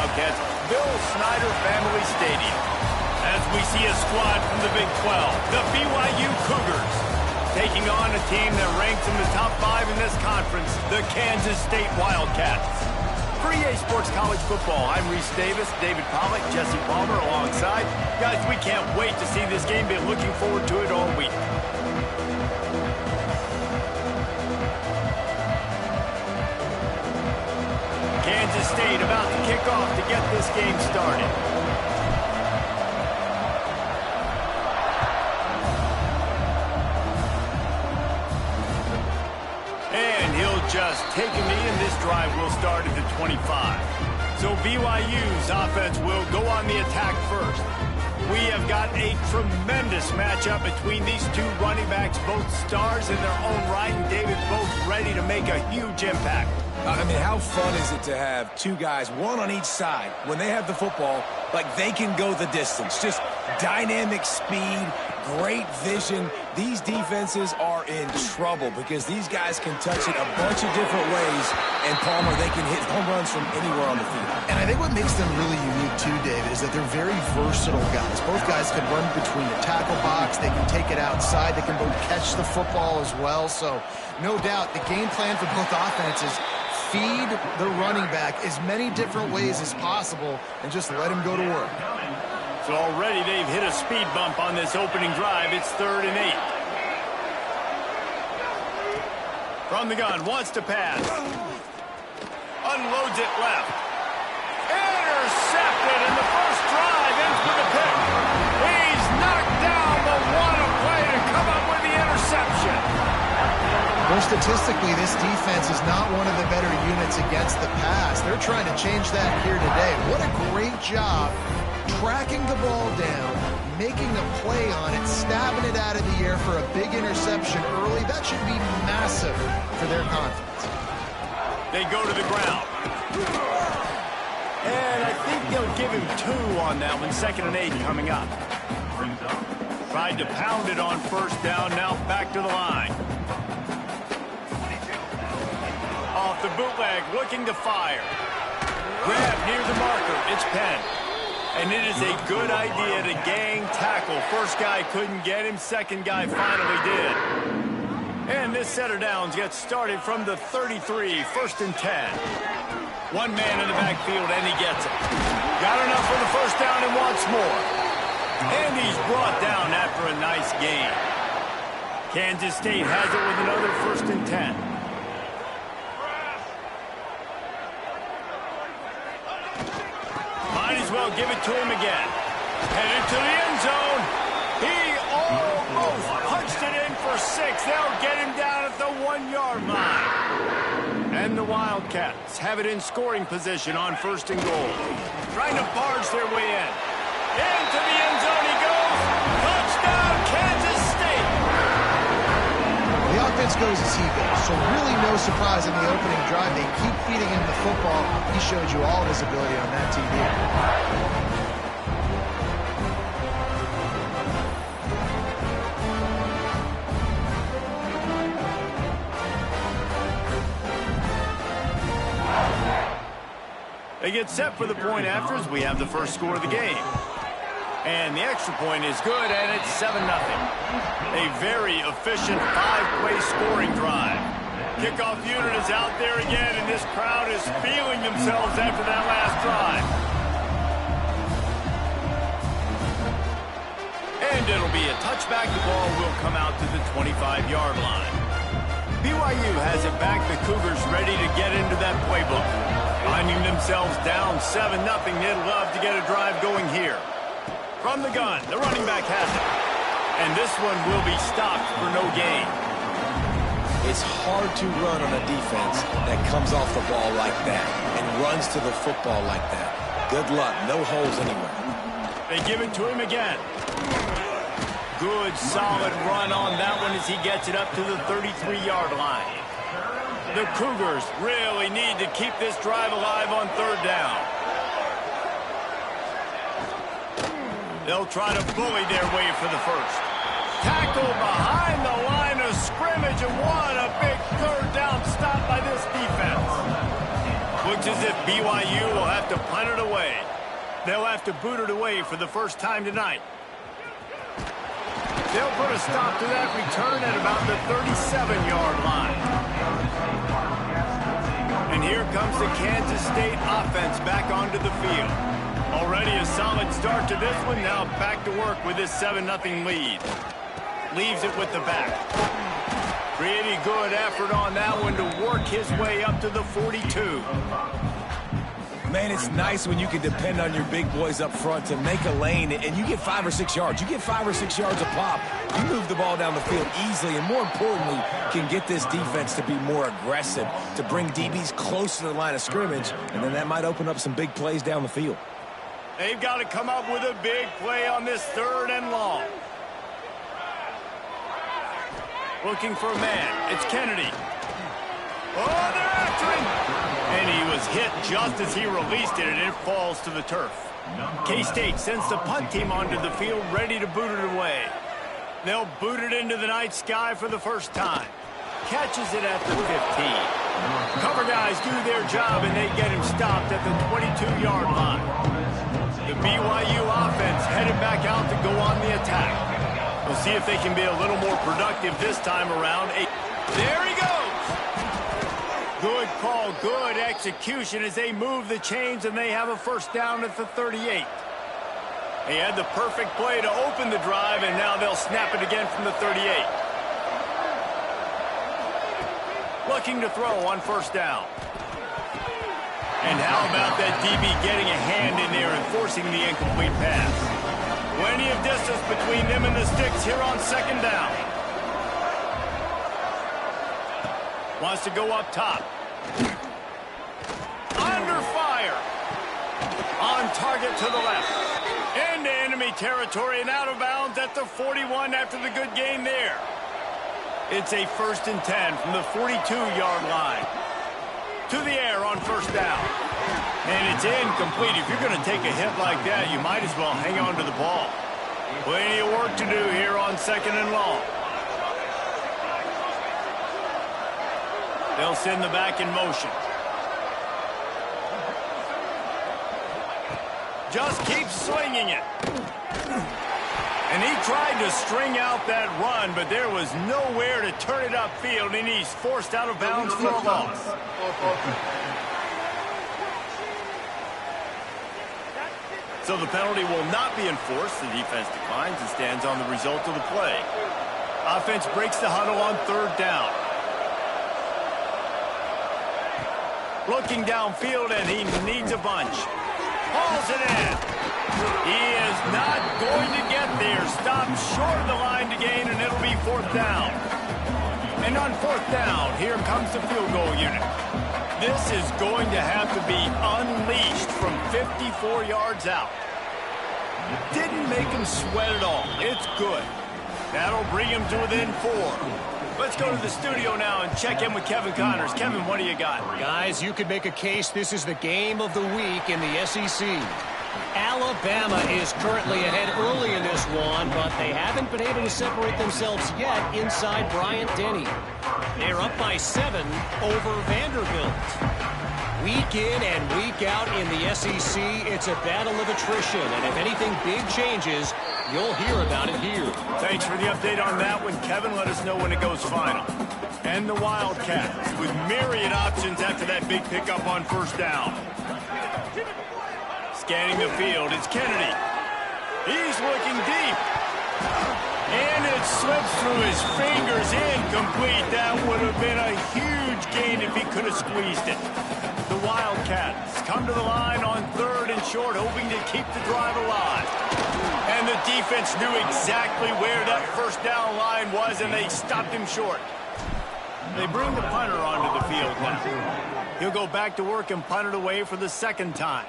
Wildcats Bill Snyder Family Stadium. As we see a squad from the Big 12, the BYU Cougars, taking on a team that ranks in the top 5 in this conference, the Kansas State Wildcats. For EA Sports College Football, I'm Reese Davis, David Pollack, Jesse Palmer alongside. Guys, we can't wait to see this game. Been looking forward to it all week. Kansas State about to kick off to get this game started. And he'll just take a knee, and this drive will start at the 25. So BYU's offense will go on the attack first. We have got a tremendous matchup between these two running backs, both stars in their own right, and David, both ready to make a huge impact. I mean, how fun is it to have two guys, one on each side, when they have the football, like they can go the distance. Just dynamic speed, great vision. These defenses are in trouble because these guys can touch it a bunch of different ways, and Palmer, they can hit home runs from anywhere on the field. And I think what makes them really unique too, David, is that they're very versatile guys. Both guys can run between the tackle box. They can take it outside. They can both catch the football as well. So no doubt the game plan for both offenses, feed the running back as many different ways as possible and just let him go to work. So already they've hit a speed bump on this opening drive. It's 3rd and 8. From the gun, wants to pass. Unloads it left. Intercepted, and the first drive ends with a pick. He's knocked down, but what a play to come up with the interception. Well, statistically, this defense is not one of the better units against the pass. They're trying to change that here today. What a great job tracking the ball down, making a play on it, stabbing it out of the air for a big interception early. That should be massive for their confidence. They go to the ground. And I think they'll give him 2 on that one. 2nd and 8 coming up. Tried to pound it on first down. Now back to the line. Off the bootleg, looking to fire. Grab near the marker. It's Penn. And it is a good idea to gang tackle. First guy couldn't get him. Second guy finally did. And this set of downs gets started from the 33, 1st and 10. One man in the backfield, and he gets it. Got enough for the first down and wants more. And he's brought down after a nice gain. Kansas State has it with another 1st and 10. Might as well give it to him again. Headed to the end zone. He almost punched it in for 6. They'll get him down at the 1-yard line. And the Wildcats have it in scoring position on 1st and goal. Trying to barge their way in. Into the end zone he goes. Touchdown, Kansas State. The offense goes as he goes, so really no surprise in the opening drive. They keep feeding him the football. He showed you all of his ability on that TV. They get set for the point after as we have the first score of the game. And the extra point is good, and it's 7-0. A very efficient 5-play scoring drive. Kickoff unit is out there again, and this crowd is feeling themselves after that last drive. And it'll be a touchback. The ball will come out to the 25-yard line. BYU has it back. The Cougars ready to get into that playbook. Finding themselves down 7-0, they'd love to get a drive going here. From the gun, the running back has it. And this one will be stopped for no gain. It's hard to run on a defense that comes off the ball like that and runs to the football like that. Good luck, no holes anywhere. They give it to him again. Good, solid run on that one as he gets it up to the 33-yard line. The Cougars really need to keep this drive alive on 3rd down. They'll try to bully their way for the first. Tackle behind the line of scrimmage, and what a big 3rd down stop by this defense. Looks as if BYU will have to punt it away. They'll have to boot it away for the first time tonight. They'll put a stop to that return at about the 37-yard line. And here comes the Kansas State offense back onto the field. Already a solid start to this one. Now back to work with this 7-0 lead. Leaves it with the back. Pretty good effort on that one to work his way up to the 42. Man, it's nice when you can depend on your big boys up front to make a lane, and you get 5 or 6 yards. You get 5 or 6 yards a pop. You move the ball down the field easily, and more importantly, can get this defense to be more aggressive, to bring DBs close to the line of scrimmage, and then that might open up some big plays down the field. They've got to come up with a big play on this 3rd and long. Looking for a man. It's Kennedy. Oh, they're after him. And he was hit just as he released it, and it falls to the turf. K-State sends the punt team onto the field, ready to boot it away. They'll boot it into the night sky for the first time. Catches it at the 15. Cover guys do their job, and they get him stopped at the 22-yard line. The BYU offense headed back out to go on the attack. We'll see if they can be a little more productive this time around. There he goes. Good call, good execution as they move the chains, and they have a first down at the 38. They had the perfect play to open the drive, and now they'll snap it again from the 38. Looking to throw on first down. And how about that DB getting a hand in there and forcing the incomplete pass? Plenty of distance between them and the sticks here on 2nd down. Wants to go up top. Under fire. On target to the left. Into enemy territory and out of bounds at the 41 after the good game there. It's a 1st and 10 from the 42-yard line. To the air on first down. And it's incomplete. If you're going to take a hit like that, you might as well hang on to the ball. Plenty of work to do here on 2nd and long. They'll send the back in motion. Just keeps swinging it. And he tried to string out that run, but there was nowhere to turn it upfield, and he's forced out of bounds for a loss. So the penalty will not be enforced. The defense declines and stands on the result of the play. Offense breaks the huddle on 3rd down. Looking downfield, and he needs a bunch. Hauls it in. He is not going to get there. Stopped short of the line to gain, and it'll be 4th down. And on 4th down, here comes the field goal unit. This is going to have to be unleashed from 54 yards out. Didn't make him sweat at all. It's good. That'll bring him to within 4. Let's go to the studio now and check in with Kevin Connors. Kevin, what do you got? Guys, you could make a case this is the game of the week in the SEC. Alabama is currently ahead early in this one, but they haven't been able to separate themselves yet inside Bryant-Denny. They're up by 7 over Vanderbilt. Week in and week out in the SEC, it's a battle of attrition, and if anything big changes, you'll hear about it here. Thanks for the update on that one, Kevin. Let us know when it goes final. And the Wildcats with myriad options after that big pickup on first down. Scanning the field, it's Kennedy. He's looking deep. And it slips through his fingers, incomplete. That would have been a huge gain if he could have squeezed it. The Wildcats come to the line on 3rd and short, hoping to keep the drive alive. And the defense knew exactly where that first down line was, and they stopped him short. They bring the punter onto the field now. He'll go back to work and punt it away for the 2nd time.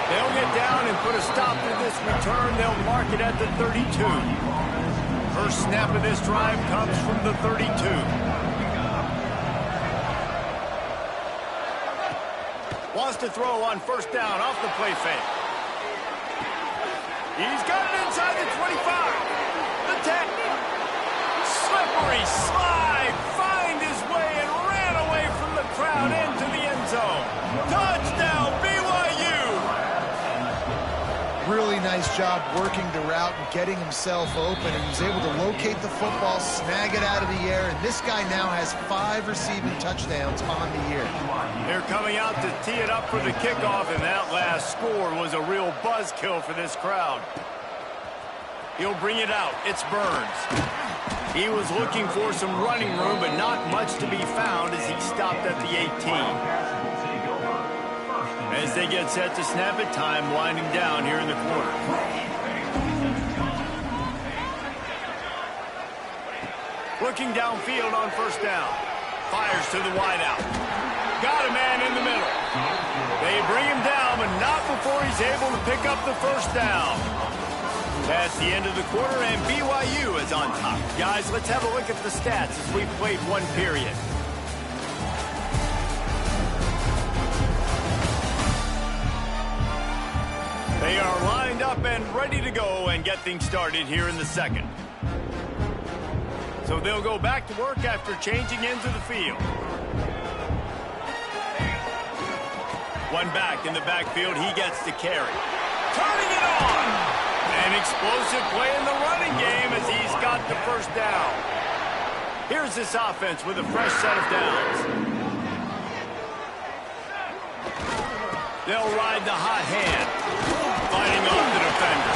They'll get down and put a stop to this return. They'll mark it at the 32. First snap of this drive comes from the 32. Wants to throw on first down off the play fake. He's got it inside the 25. The 10. Slippery slide. Find his way nice job working the route and getting himself open, and he was able to locate the football, snag it out of the air, and this guy now has 5 receiving touchdowns on the year. They're coming out to tee it up for the kickoff, and that last score was a real buzzkill for this crowd. He'll bring it out. It's Burns. He was looking for some running room, but not much to be found as he stopped at the 18. As they get set to snap it, time winding down here in the quarter. Looking downfield on first down. Fires to the wideout. Got a man in the middle. They bring him down, but not before he's able to pick up the first down. That's the end of the quarter, and BYU is on top. Guys, let's have a look at the stats as we've played one period. They are lined up and ready to go and get things started here in the second. So they'll go back to work after changing into the field. One back in the backfield, he gets to carry. Turning it on! An explosive play in the running game as he's got the first down. Here's this offense with a fresh set of downs. They'll ride the hot hand, fighting off the defender.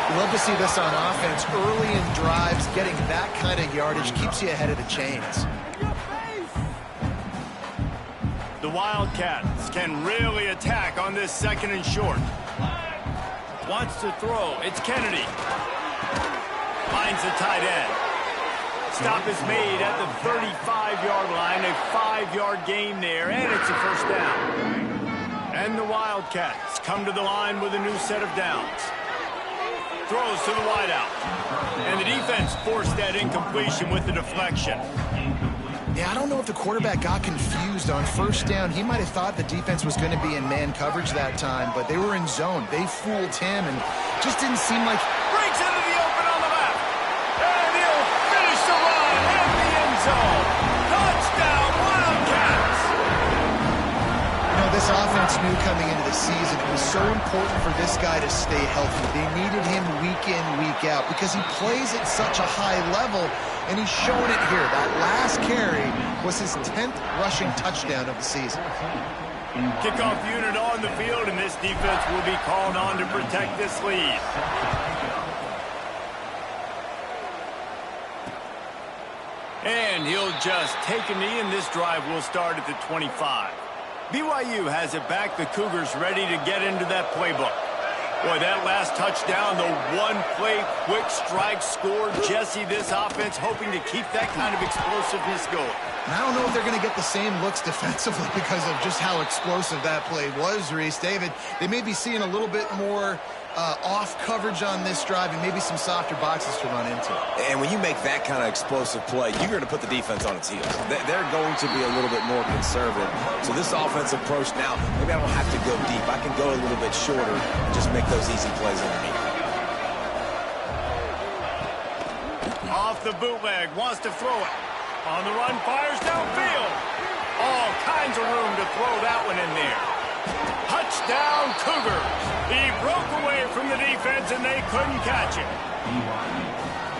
You love to see this on offense. Early in drives, getting that kind of yardage keeps you ahead of the chains. The Wildcats can really attack on this second and short. Wants to throw. It's Kennedy. Finds the tight end. Stop is made at the 35-yard line. A 5-yard gain there, and it's a first down. And the Wildcats come to the line with a new set of downs. Throws to the wideout. And the defense forced that incompletion with the deflection. Yeah, I don't know if the quarterback got confused on first down. He might have thought the defense was going to be in man coverage that time, but they were in zone. They fooled him and just didn't seem like... Breaks into the open on the left. And he'll finish the run in the end zone. Touchdown, Wildcats! You know, this offense knew coming into the season it was so important for this guy to stay healthy. They needed him week in, week out because he plays at such a high level, and he's showing it here. That last carry was his 10th rushing touchdown of the season. Kickoff unit on the field, and this defense will be called on to protect this lead. And he'll just take a knee, and this drive will start at the 25. BYU has it back. The Cougars ready to get into that playbook. Boy, that last touchdown, the one-play quick strike score. Jesse, this offense hoping to keep that kind of explosiveness going. And I don't know if they're going to get the same looks defensively because of just how explosive that play was, Reese. David, they may be seeing a little bit more off coverage on this drive and maybe some softer boxes to run into. And when you make that kind of explosive play, you're going to put the defense on its heels. They're going to be a little bit more conservative. So this offensive approach now, maybe I don't have to go deep. I can go a little bit shorter and just make those easy plays underneath. Off the bootleg, wants to throw it. On the run, fires downfield. All kinds of room to throw that one in there. Touchdown, Cougars. He broke away from the defense, and they couldn't catch him.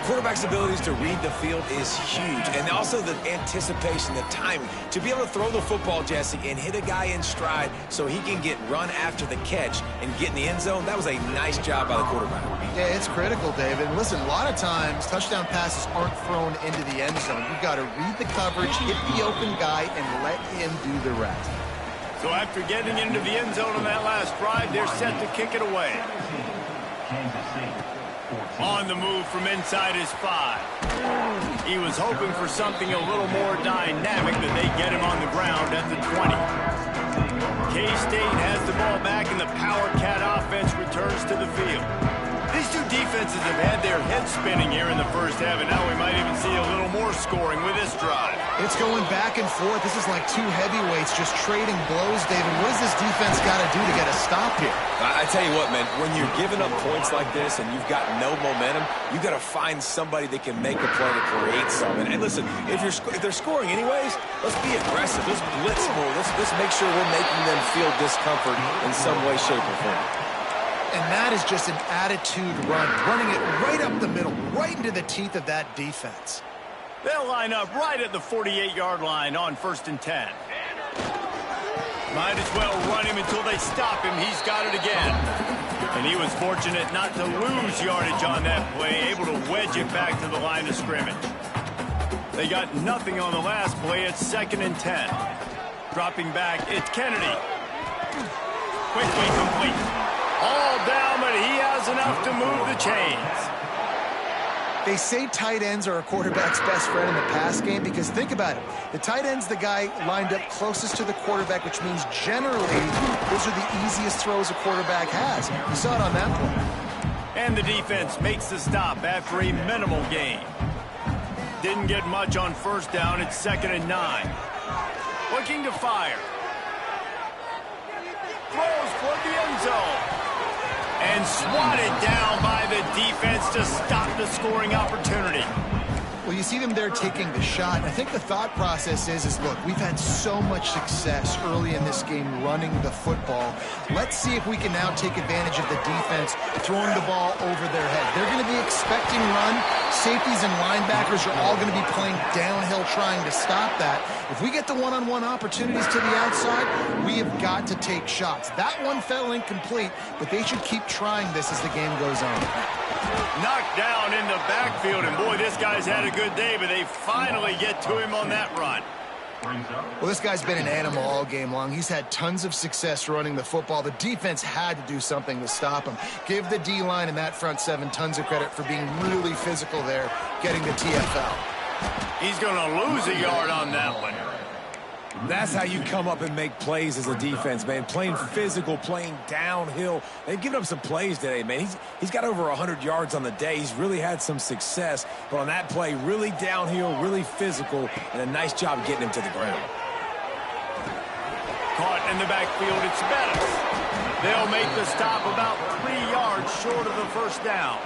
Quarterback's abilities to read the field is huge, and also the anticipation, the timing. To be able to throw the football, Jesse, and hit a guy in stride so he can get run after the catch and get in the end zone, that was a nice job by the quarterback. Yeah, it's critical, David. Listen, a lot of times touchdown passes aren't thrown into the end zone. You've got to read the coverage, hit the open guy, and let him do the rest. So after getting into the end zone on that last drive, they're set to kick it away. On the move from inside his 5. He was hoping for something a little more dynamic, but they get him on the ground at the 20. K-State has the ball back, and the Power Cat offense returns to the field. These two defenses have had their heads spinning here in the first half, and now we might even see a little more scoring with this drive. It's going back and forth. This is like two heavyweights just trading blows, David. What does this defense got to do to get a stop here? I tell you what, man, when you're giving up points like this and you've got no momentum, you got to find somebody that can make a play to create something. And listen, if they're scoring anyways, let's be aggressive. Let's blitz more. Let's make sure we're making them feel discomfort in some way, shape, or form. And that is just an attitude run, running it right up the middle, right into the teeth of that defense. They'll line up right at the 48-yard line on 1st and 10. Might as well run him until they stop him. He's got it again. And he was fortunate not to lose yardage on that play, able to wedge it back to the line of scrimmage. They got nothing on the last play. It's 2nd and 10. Dropping back, it's Kennedy. Quickly complete. All down, but he has enough to move the chains. They say tight ends are a quarterback's best friend in the pass game because think about it. The tight end's the guy lined up closest to the quarterback, which means generally those are the easiest throws a quarterback has. You saw it on that play. And the defense makes the stop after a minimal gain. Didn't get much on 1st down. It's 2nd and 9. Looking to fire. Throws for the end zone. And swatted down by the defense to stop the scoring opportunity. Well, you see them there taking the shot. I think the thought process is look, we've had so much success early in this game running the football. Let's see if we can now take advantage of the defense throwing the ball over their head. They're going to be expecting run. Safeties and linebackers are all going to be playing downhill trying to stop that. If we get the one-on-one opportunities to the outside, we have got to take shots. That one fell incomplete, but they should keep trying this as the game goes on. Knocked down in the backfield, and boy, this guy's had a good day, but they finally get to him on that run. Well, this guy's been an animal all game long. He's had tons of success running the football. The defense had to do something to stop him. Give the D-line and that front seven tons of credit for being really physical there, getting the TFL. He's going to lose a yard on that one. That's how you come up and make plays as a defense, man. Playing physical, playing downhill. They've given up some plays today, man. He's got over 100 yards on the day. He's really had some success. But on that play, really downhill, really physical, and a nice job getting him to the ground. Caught in the backfield, it's Bettis. They'll make the stop about 3 yards short of the 1st down.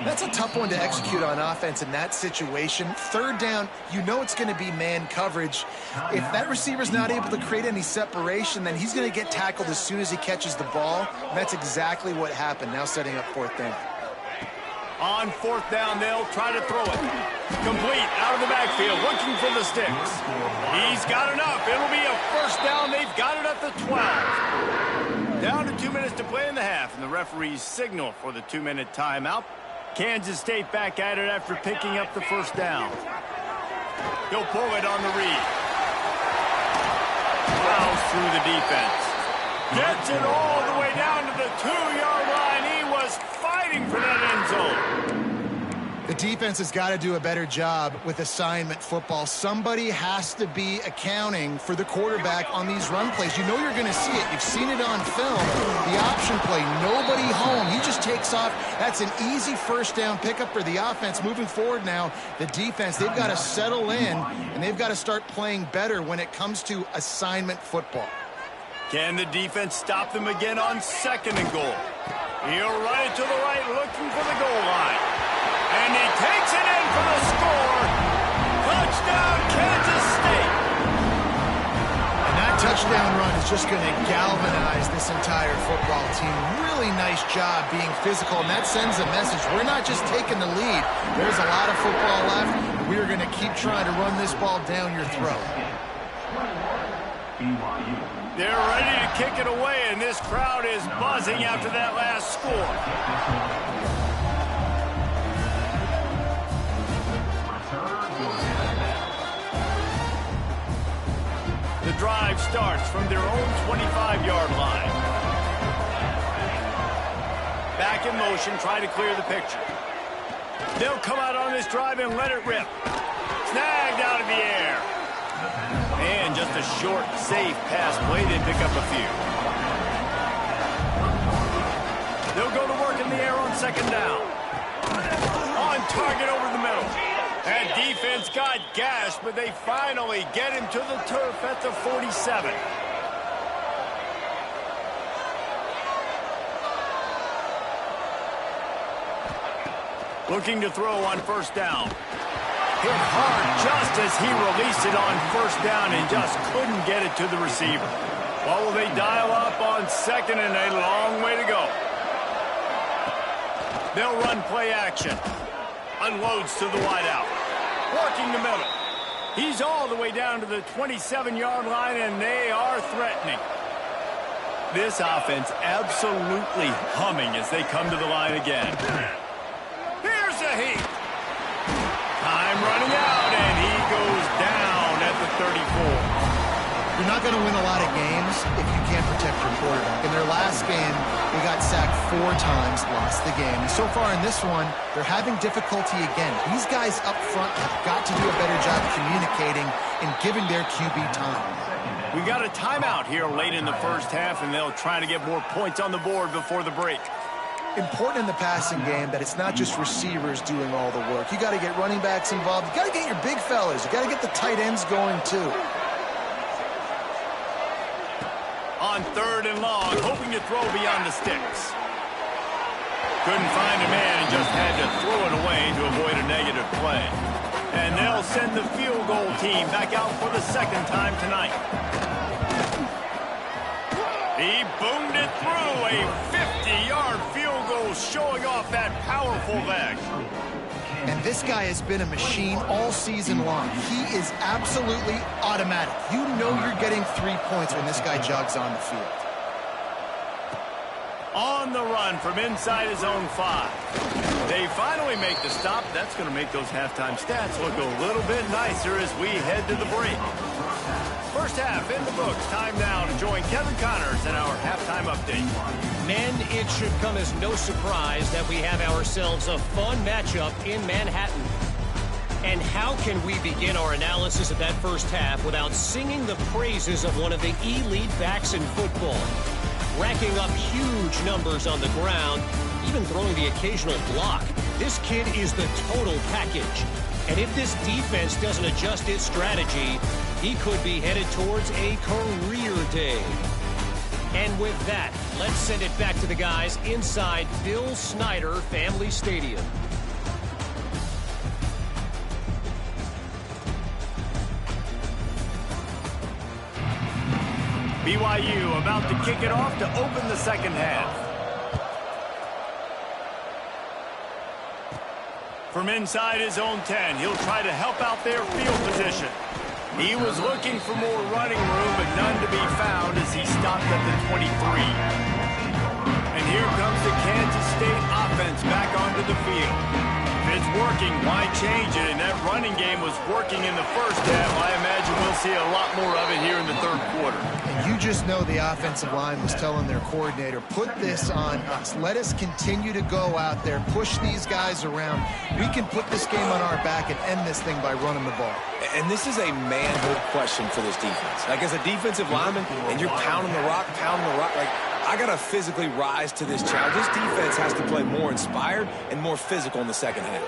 That's a tough one to execute on offense in that situation. 3rd down, you know it's going to be man coverage. If that receiver's not able to create any separation, then he's going to get tackled as soon as he catches the ball. And that's exactly what happened, now setting up 4th down. On 4th down, they'll try to throw it. Complete, out of the backfield, looking for the sticks. He's got enough. It'll be a 1st down. They've got it at the 12. Down to 2 minutes to play in the half, and the referees signal for the 2-minute timeout. Kansas State back at it after picking up the 1st down. He'll pull it on the read. Plows through the defense. Gets it all the way down to the 2-yard line. He was fighting for that end zone. The defense has got to do a better job with assignment football. Somebody has to be accounting for the quarterback on these run plays. You know you're going to see it. You've seen it on film. The option play, nobody home. He just takes off. That's an easy 1st down pickup for the offense. Moving forward now, the defense, they've got to settle in, and they've got to start playing better when it comes to assignment football. Can the defense stop them again on 2nd and goal? He'll run it to the right, looking for the goal line. And he takes it in for the score. Touchdown, Kansas State. And that touchdown run is just going to galvanize this entire football team. Really nice job being physical, and that sends a message. We're not just taking the lead. There's a lot of football left. We're going to keep trying to run this ball down your throat. They're ready to kick it away, and this crowd is buzzing after that last score. The drive starts from their own 25-yard line. Back in motion, try to clear the picture. They'll come out on this drive and let it rip. Snagged out of the air. And just a short, safe pass play. They pick up a few. They'll go to work in the air on 2nd down. On target over the middle. That defense got gashed, but they finally get him to the turf at the 47. Looking to throw on 1st down. Hit hard just as he released it on 1st down and just couldn't get it to the receiver. Well, will they dial up on second and a long way to go? They'll run play action. Unloads to the wideout. Working the middle. He's all the way down to the 27-yard line, and they are threatening. This offense absolutely humming as they come to the line again. Here's a heat. Time running out, and he goes down at the 34. You're not going to win a lot of games if you can't protect your quarterback. In their last game, they got sacked 4 times, lost the game. And so far in this one, they're having difficulty again. These guys up front have got to do a better job communicating and giving their QB time. We got a timeout here late in the first half, and they'll try to get more points on the board before the break. Important in the passing game that it's not just receivers doing all the work. You got to get running backs involved. You got to get your big fellas. You got to get the tight ends going too. On third and long, hoping to throw beyond the sticks. Couldn't find a man and just had to throw it away to avoid a negative play. And they'll send the field goal team back out for the second time tonight. He boomed it through, a 50-yard field goal showing off that powerful leg. And this guy has been a machine all season long. He is absolutely automatic. You know you're getting 3 points when this guy jogs on the field. On the run from inside his own 5. They finally make the stop. That's going to make those halftime stats look a little bit nicer as we head to the break. First half in the books. Time now to join Kevin Connors in our halftime update. Men, it should come as no surprise that we have ourselves a fun matchup in Manhattan. And how can we begin our analysis of that first half without singing the praises of one of the elite backs in football? Racking up huge numbers on the ground, even throwing the occasional block. This kid is the total package. And if this defense doesn't adjust its strategy, he could be headed towards a career day. And with that, let's send it back to the guys inside Bill Snyder Family Stadium. BYU about to kick it off to open the second half. From inside his own 10, he'll try to help out their field position. He was looking for more running room, but none to be found as he stopped at the 23. And here comes the Kansas State offense back onto the field. If it's working, why change it? And that running game was working in the first half. I imagine we'll see a lot more of it here in the third quarter. And you just know the offensive line was telling their coordinator, put this on us. Let us continue to go out there, push these guys around. We can put this game on our back and end this thing by running the ball. And this is a manhood question for this defense. Like, as a defensive lineman, and you're pounding the rock, like, I got to physically rise to this challenge. This defense has to play more inspired and more physical in the second half.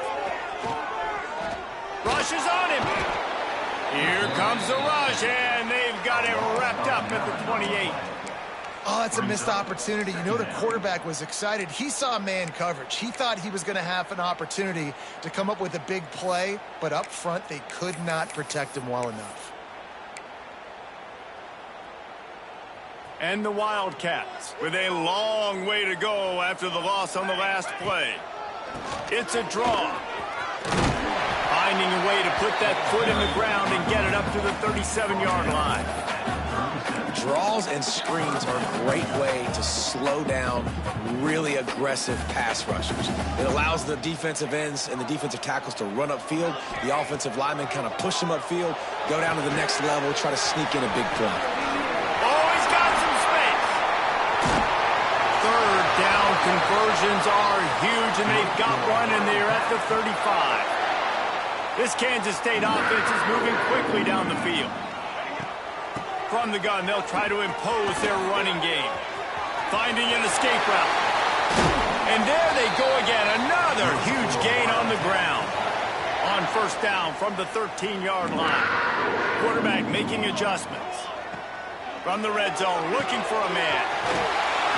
Rush is on him. Here comes the rush, and they've got it wrapped up at the 28. Oh, that's a missed opportunity. You know the quarterback was excited. He saw man coverage. He thought he was going to have an opportunity to come up with a big play, but up front they could not protect him well enough. And the Wildcats with a long way to go after the loss on the last play. It's a draw. Finding a way to put that foot in the ground and get it up to the 37-yard line. Draws and screens are a great way to slow down really aggressive pass rushers. It allows the defensive ends and the defensive tackles to run upfield. The offensive linemen kind of push them upfield, go down to the next level, try to sneak in a big play. Oh, he's got some space. Third down conversions are huge, and they've got one, and they're at the 35. This Kansas State offense is moving quickly down the field. From the gun, they'll try to impose their running game. Finding an escape route. And there they go again. Another huge gain on the ground. On first down from the 13-yard line. Quarterback making adjustments. From the red zone, looking for a man.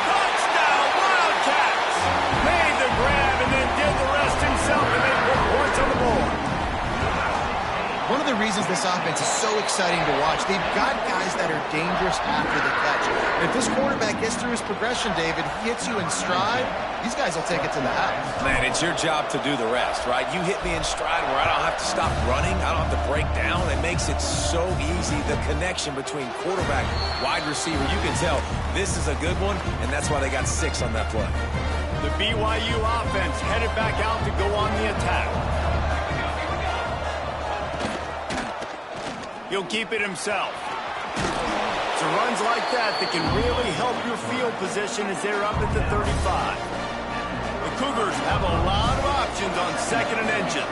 Touchdown, Wildcats! Made the grab and then did the rest himself, and they put points on the board. One of the the reasons this offense is so exciting to watch. They've got guys that are dangerous after the catch. And if this quarterback gets through his progression, David, he hits you in stride, these guys will take it to the house. Man, it's your job to do the rest, right? You hit me in stride where I don't have to stop running. I don't have to break down. It makes it so easy, the connection between quarterback, wide receiver. You can tell this is a good one, and that's why they got 6 on that play. The BYU offense headed back out to go on the attack. He'll keep it himself. It's runs like that that can really help your field position as they're up at the 35. The Cougars have a lot of options on 2nd and inches.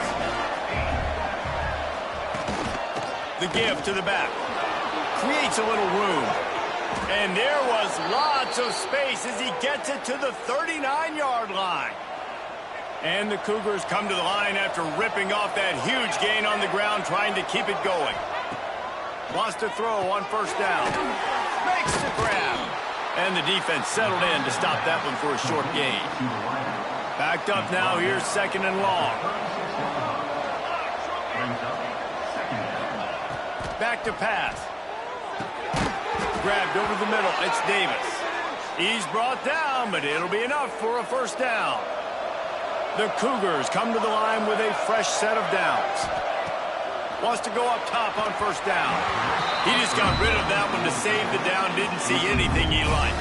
The give to the back. Creates a little room. And there was lots of space as he gets it to the 39-yard line. And the Cougars come to the line after ripping off that huge gain on the ground, trying to keep it going. Wants to throw on 1st down. Makes the grab. And the defense settled in to stop that one for a short gain. Backed up now, here's 2nd and long. Back to pass. Grabbed over the middle. It's Davis. He's brought down, but it'll be enough for a 1st down. The Cougars come to the line with a fresh set of downs. Wants to go up top on 1st down. He just got rid of that one to save the down. Didn't see anything he liked.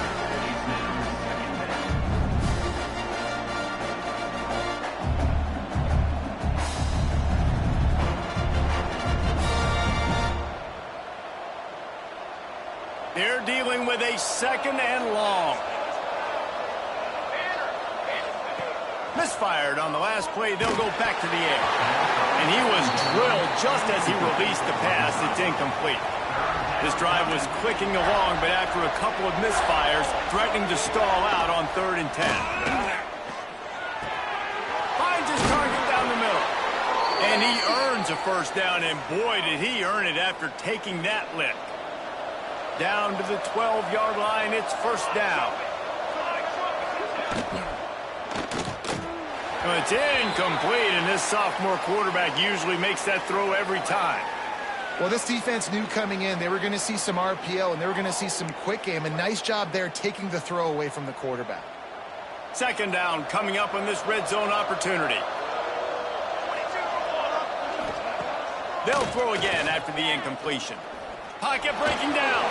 They're dealing with a 2nd and long. Misfired on the last play. They'll go back to the air. And he was drilled just as he released the pass. It's incomplete. This drive was clicking along, but after a couple of misfires, threatening to stall out on 3rd and 10. Finds his target down the middle. And he earns a 1st down, and boy, did he earn it after taking that lick. Down to the 12-yard line, it's 1st down. Well, it's incomplete, and this sophomore quarterback usually makes that throw every time. Well, this defense knew coming in they were going to see some RPO and they were going to see some quick game. A nice job there taking the throw away from the quarterback. 2nd down coming up on this red zone opportunity. They'll throw again after the incompletion. Pocket breaking down.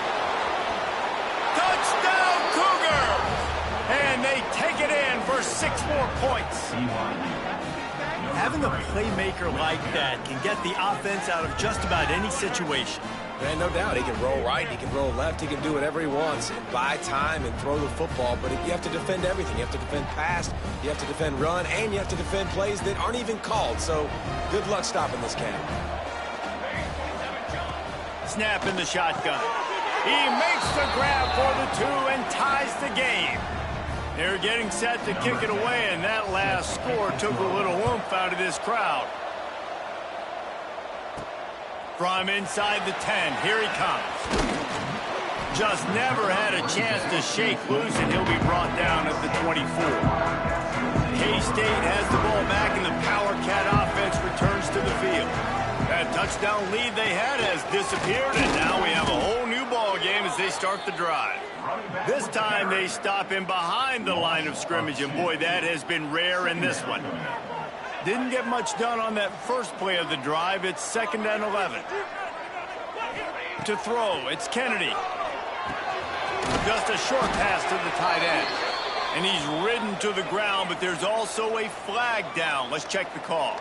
Touchdown, Cougars! And they take it in for 6 more points. Having a playmaker like that can get the offense out of just about any situation. Man, no doubt. He can roll right, he can roll left, he can do whatever he wants and buy time and throw the football. But you have to defend everything. You have to defend pass, you have to defend run, and you have to defend plays that aren't even called. So good luck stopping this cat. Snap in the shotgun. He makes the grab for the 2 and ties the game. They're getting set to kick it away, and that last score took a little oomph out of this crowd. From inside the 10, here he comes. Just never had a chance to shake loose, and he'll be brought down at the 24. K-State has the ball back, and the Power Cat offense returns to the field. That touchdown lead they had has disappeared, and now we have a whole new ball game as they start the drive. This time they stop him behind the line of scrimmage, and boy, that has been rare in this one. Didn't get much done on that first play of the drive. It's 2nd and 11. To throw, it's Kennedy. Just a short pass to the tight end. And he's ridden to the ground, but there's also a flag down. Let's check the call.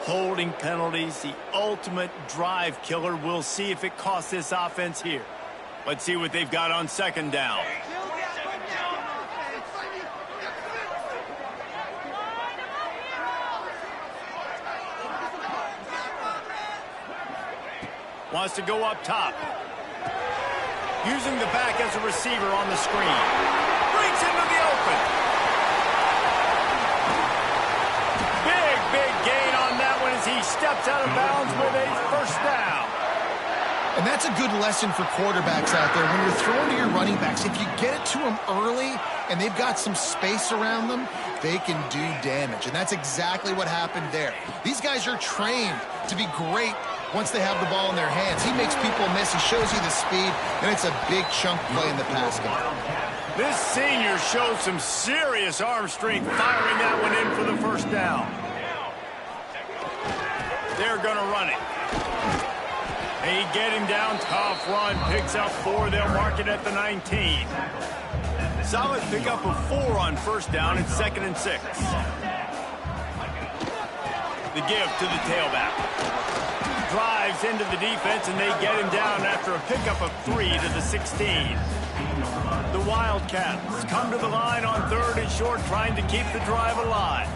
Holding penalties, the ultimate drive killer. We'll see if it costs this offense here. Let's see what they've got on 2nd down. Wants to go up top. Using the back as a receiver on the screen. Breaks into the open. Big gain on that one as he steps out of bounds with a 1st down. And that's a good lesson for quarterbacks out there. When you're throwing to your running backs, if you get it to them early and they've got some space around them, they can do damage. And that's exactly what happened there. These guys are trained to be great once they have the ball in their hands. He makes people miss. He shows you the speed, and it's a big chunk play in the pass game. This senior shows some serious arm strength, firing that one in for the first down. They're going to run it. They get him down, tough run, picks up 4. They'll mark it at the 19. Solid pickup of 4 on first down and 2nd and 6. The give to the tailback. Drives into the defense, and they get him down after a pickup of 3 to the 16. The Wildcats come to the line on 3rd and short, trying to keep the drive alive.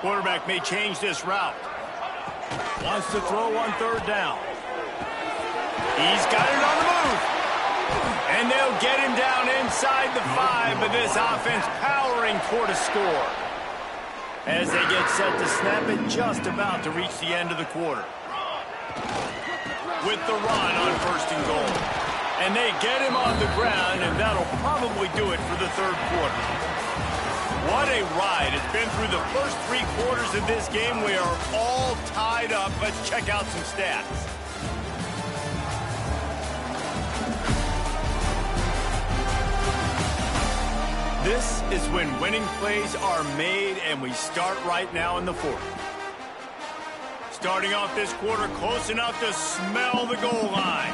Quarterback may change this route. Wants to throw on 3rd down. He's got it on the move. And they'll get him down inside the 5, but this offense powering toward a score. As they get set to snap it, just about to reach the end of the quarter. With the run on 1st and goal. And they get him on the ground, and that'll probably do it for the 3rd quarter. What a ride. It's been through the first 3 quarters of this game. We are all tied up. Let's check out some stats. This is when winning plays are made, and we start right now in the 4th. Starting off this quarter close enough to smell the goal line.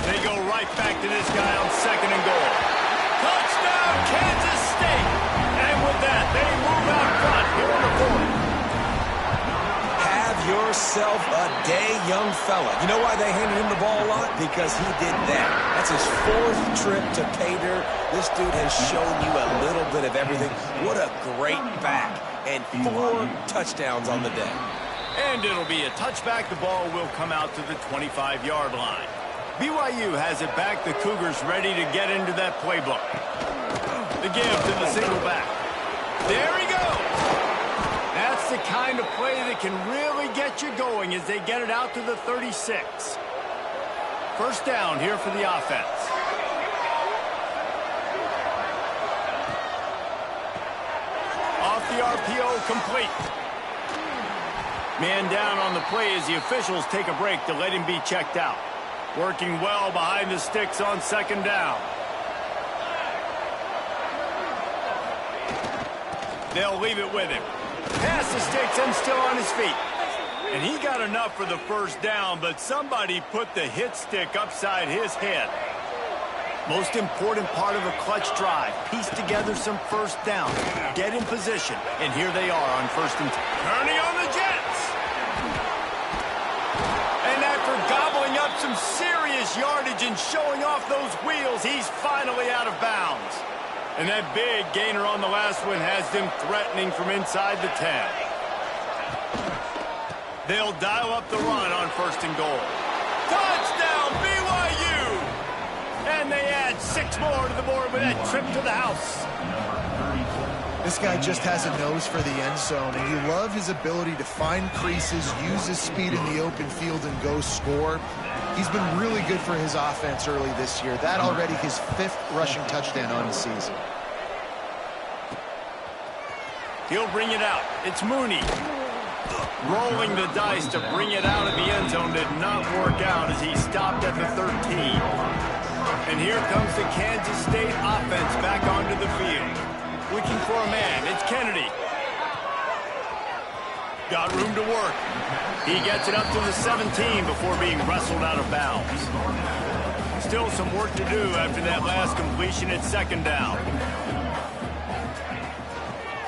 They go right back to this guy on 2nd and goal. Touchdown, Kansas State! And with that, they move out front here in the 4th. Have yourself a day, young fella. You know why they handed him the ball a lot? Because he did that. That's his 4th trip to pay dirt. This dude has shown you a little bit of everything. What a great back. And 4 touchdowns on the day. And it'll be a touchback. The ball will come out to the 25-yard line. BYU has it back. The Cougars ready to get into that playbook. The give to the single back. There he goes. That's the kind of play that can really get you going as they get it out to the 36. First down here for the offense. Off the RPO, complete. Man down on the play as the officials take a break to let him be checked out. Working well behind the sticks on 2nd down. They'll leave it with him. Past the sticks and still on his feet. And he got enough for the first down, but somebody put the hit stick upside his head. Most important part of a clutch drive. Piece together some first down. Get in position. And here they are on 1st and 10. Turning on the Jets. And after gobbling up some serious yardage and showing off those wheels, he's finally out of bounds. And that big gainer on the last one has them threatening from inside the 10. They'll dial up the run on 1st and goal. Touchdown, BYU! And they add 6 more to the board with that trip to the house. This guy just has a nose for the end zone, and you love his ability to find creases, use his speed in the open field, and go score. He's been really good for his offense early this year. That already his 5th rushing touchdown on the season. He'll bring it out. It's Mooney. Rolling the dice to bring it out of the end zone did not work out as he stopped at the 13. And here comes the Kansas State offense back onto the field. Looking for a man. It's Kennedy. Got room to work. He gets it up to the 17 before being wrestled out of bounds. Still some work to do after that last completion at 2nd down.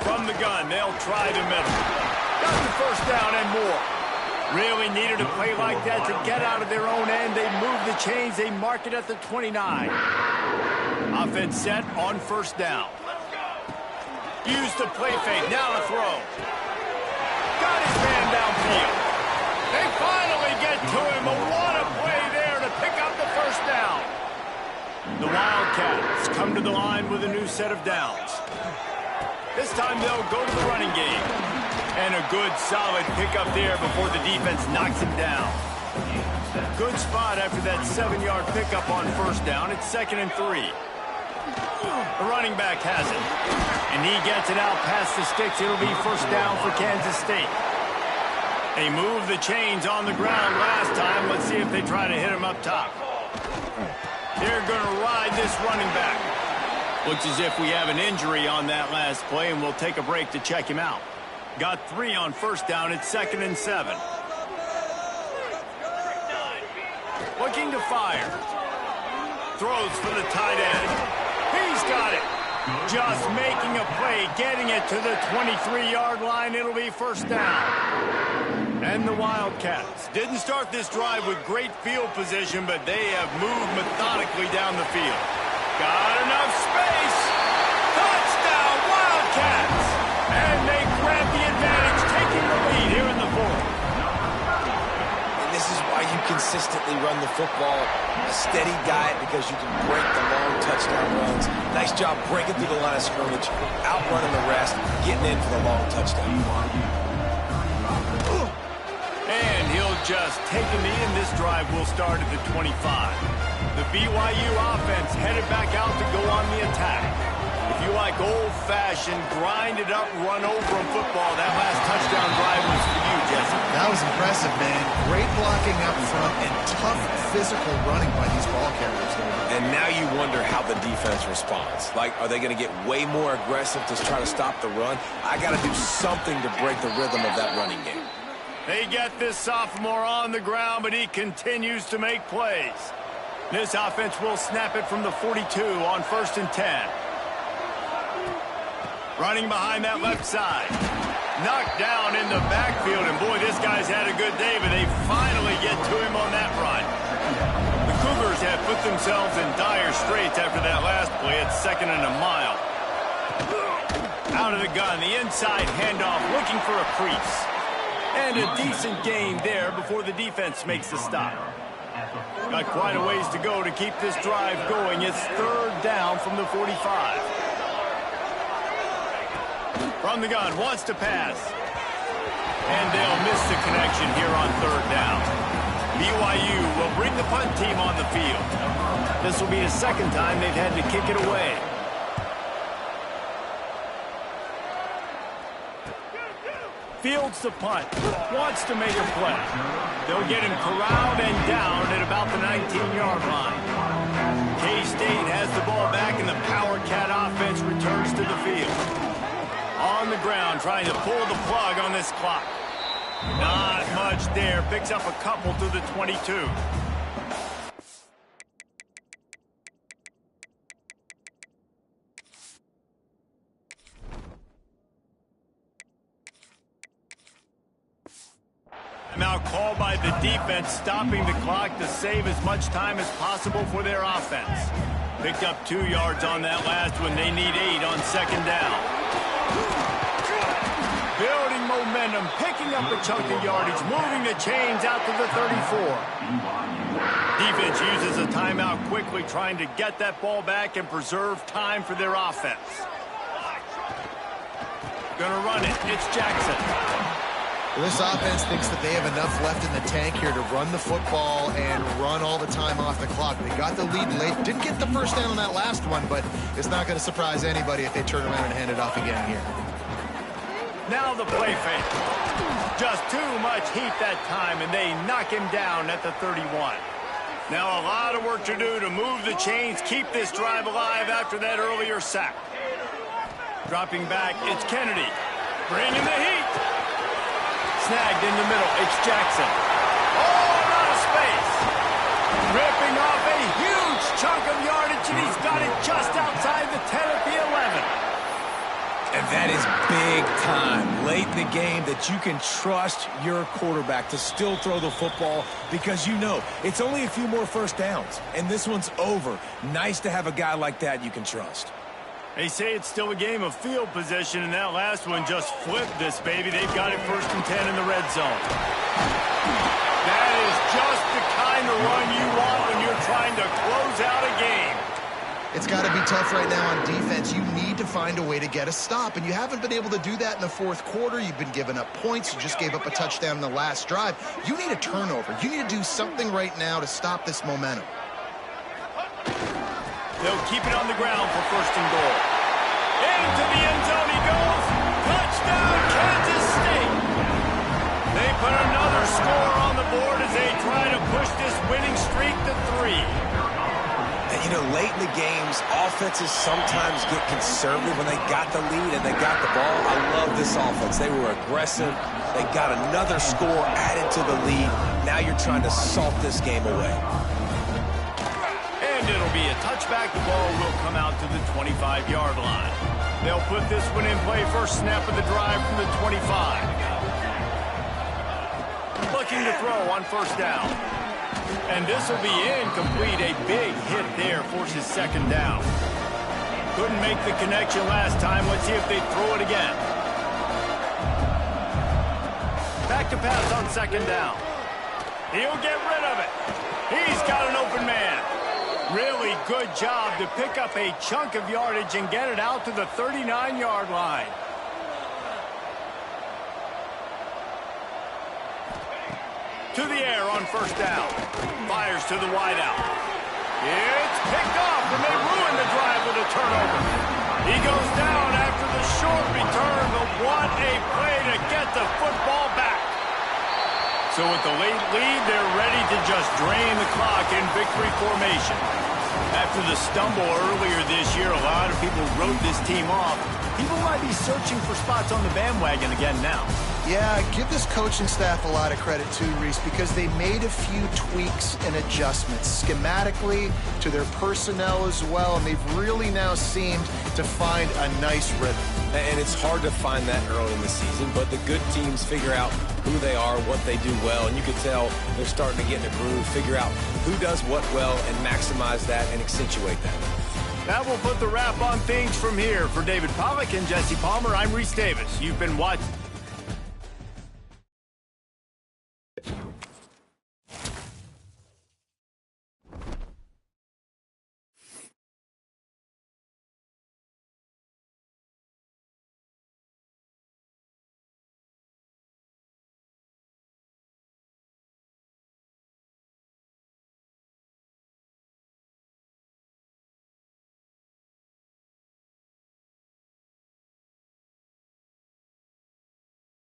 From the gun, they'll try the middle. Got the first down and more. Really needed a play like that to get out of their own end. They move the chains. They mark it at the 29. Offense set on 1st down. Use the play fake. Now to throw. Got his man downfield. They finally get to him. But what a play there to pick up the first down. The Wildcats come to the line with a new set of downs. This time they'll go to the running game. And a good, solid pickup there before the defense knocks him down. Good spot after that 7-yard pickup on first down. It's 2nd and 3. The running back has it. And he gets it out past the sticks. It'll be first down for Kansas State. They moved the chains on the ground last time. Let's see if they try to hit him up top. They're going to ride this running back. Looks as if we have an injury on that last play, and we'll take a break to check him out. Got 3 on first down. It's 2nd and 7. Looking to fire. Throws for the tight end. He's got it. Just making a play, getting it to the 23-yard line. It'll be first down. And the Wildcats didn't start this drive with great field position, but they have moved methodically down the field. Got enough space. Touchdown, Wildcats. And they grab the advantage, taking the lead here in the fourth. And this is why you consistently run the football. A steady diet because you can break the long touchdown runs. Nice job breaking through the line of scrimmage, outrunning the rest, getting in for the long touchdown. And he'll just take a knee, and this drive will start at the 25. The BYU offense headed back out to go on the attack. If you like old-fashioned, grind-it-up, run-over football, that last touchdown drive was for you, Jesse. That was impressive, man. Great blocking up front and tough physical running by these ball carriers. And now you wonder how the defense responds. Like, are they going to get way more aggressive to try to stop the run? I got to do something to break the rhythm of that running game. They get this sophomore on the ground, but he continues to make plays. This offense will snap it from the 42 on 1st and 10. Running behind that left side. Knocked down in the backfield, and boy, this guy's had a good day, but they finally get to him on that run. The Cougars have put themselves in dire straits after that last play. It's 2nd and a mile. Out of the gun, the inside handoff, looking for a crease. And a decent gain there before the defense makes the stop. Got quite a ways to go to keep this drive going. It's 3rd down from the 45. From the gun, wants to pass. And they'll miss the connection here on 3rd down. BYU will bring the punt team on the field. This will be the 2nd time they've had to kick it away. Fields the punt. Wants to make a play. They'll get him corralled and down at about the 19-yard line. K-State has the ball back, and the Power Cat offense returns to the field. On the ground, trying to pull the plug on this clock. Not much there. Picks up a couple to the 22. Now called by the defense, stopping the clock to save as much time as possible for their offense. Picked up 2 yards on that last one. They need 8 on 2nd down. Building momentum, picking up a chunk of yardage, moving the chains out to the 34. Defense uses a timeout quickly, trying to get that ball back and preserve time for their offense. Gonna run it. It's Jackson. Well, this offense thinks that they have enough left in the tank here to run the football and run all the time off the clock. They got the lead late. Didn't get the first down on that last one, but it's not going to surprise anybody if they turn around and hand it off again here. Now the play fake. Just too much heat that time, and they knock him down at the 31. Now a lot of work to do to move the chains, keep this drive alive after that earlier sack. Dropping back, it's Kennedy. Bringing the heat. Snagged in the middle, it's Jackson. Oh, out of space. Ripping off a huge chunk of yardage, and he's got it just outside the 10 at the 11. And that is big time late in the game that you can trust your quarterback to still throw the football because you know it's only a few more first downs, and this one's over. Nice to have a guy like that you can trust. They say it's still a game of field position, and that last one just flipped this baby. They've got it 1st and 10 in the red zone. That is just the kind of run you want when you're trying to close out a game. It's got to be tough right now on defense. You need to find a way to get a stop, and you haven't been able to do that in the fourth quarter. You've been giving up points. You just gave up a touchdown in the last drive. You need a turnover. You need to do something right now to stop this momentum. They'll keep it on the ground for first and goal. Into the end zone he goes. Touchdown, Kansas State. They put another score on the board as they try to push this winning streak to 3. And, you know, late in the games, offenses sometimes get conservative when they got the lead and they got the ball. I love this offense. They were aggressive. They got another score added to the lead. Now you're trying to salt this game away. And it'll be a touchback. The ball will come out to the 25-yard line. They'll put this one in play. First snap of the drive from the 25. Looking to throw on first down. And this will be incomplete. A big hit there forces second down. Couldn't make the connection last time. Let's see if they throw it again. Back to pass on second down. He'll get rid of it. He's got an open man. Really good job to pick up a chunk of yardage and get it out to the 39-yard line. To the air on first down. Fires to the wideout. It's picked off, and they ruin the drive with a turnover. He goes down after the short return, but what a play to get the football back. So with the late lead, they're ready to just drain the clock in victory formation. After the stumble earlier this year, a lot of people wrote this team off. People might be searching for spots on the bandwagon again now. Yeah, give this coaching staff a lot of credit too, Reese, because they made a few tweaks and adjustments schematically to their personnel as well, and they've really now seemed to find a nice rhythm. And it's hard to find that early in the season, but the good teams figure out who they are, what they do well, and you can tell they're starting to get in a groove, figure out who does what well, and maximize that and accentuate that. That will put the wrap on things from here. For David Pollack and Jesse Palmer, I'm Reese Davis. You've been watching.